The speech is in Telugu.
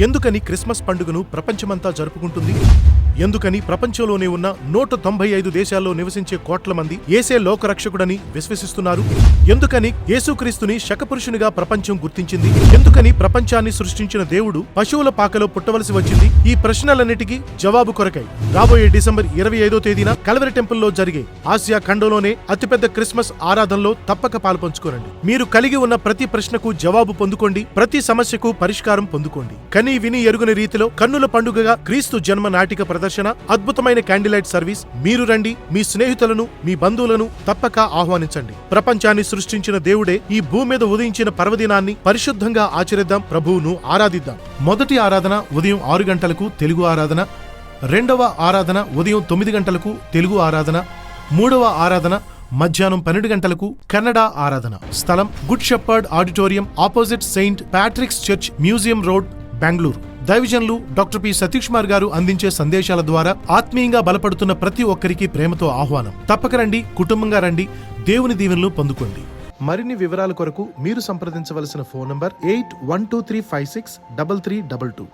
ఎందుకని క్రిస్మస్ పండుగను ప్రపంచమంతా జరుపుకుంటుంది? ఎందుకని ప్రపంచంలోనే ఉన్న 195 దేశాల్లో నివసించే కోట్ల మంది యేసే లోకరక్షకుడని విశ్వసిస్తున్నారు? ఎందుకని యేసుక్రీస్తుని శకపురుషునిగా ప్రపంచం గుర్తించింది? ఎందుకని ప్రపంచాన్ని సృష్టించిన దేవుడు పశువుల పాకలో పుట్టవలసి వచ్చింది? ఈ ప్రశ్నలన్నిటికీ జవాబు కొరకై రాబోయే డిసెంబర్ 25వ తేదీన కల్వరి టెంపుల్లో జరిగే ఆసియా ఖండంలోనే అతిపెద్ద క్రిస్మస్ ఆరాధనలో తప్పక పాల్పంచుకోరండి. మీరు కలిగి ఉన్న ప్రతి ప్రశ్నకు జవాబు పొందుకోండి, ప్రతి సమస్యకు పరిష్కారం పొందుకోండి. కని విని ఎరుగని రీతిలో కన్నుల పండుగగా క్రీస్తు జన్మ నాటిక ప్రదర్శన, అద్భుతమైన క్యాండిలైట్ సర్వీస్. మీరు రండి, మీ స్నేహితులను, మీ బంధువులను తప్పక ఆహ్వానించండి. ప్రపంచాన్ని సృష్టించిన దేవుడే ఈ భూమి మీద ఉదయించిన పర్వదినాన్ని పరిశుద్ధంగా ఆచరిద్దాం, ప్రభువును ఆరాధిద్దాం. మొదటి ఆరాధన ఉదయం 6 గంటలకు తెలుగు ఆరాధన, రెండవ ఆరాధన ఉదయం 9 గంటలకు తెలుగు ఆరాధన, మూడవ ఆరాధన మధ్యాహ్నం 12 గంటలకు కన్నడ ఆరాధన. స్థలం good shepherd auditorium, opposite Saint Patrick's church, museum road, Bengaluru. దైవజనులు డాక్టర్ పి సతీష్ కుమార్ గారు అందించే సందేశాల ద్వారా ఆత్మీయంగా బలపడుతున్న ప్రతి ఒక్కరికి ప్రేమతో ఆహ్వానం. తప్పక రండి, కుటుంబంగా రండి, దేవుని దీవెనలు పొందుకోండి. మరిన్ని వివరాల కొరకు మీరు సంప్రదించవలసిన ఫోన్ నంబర్ 8123563322.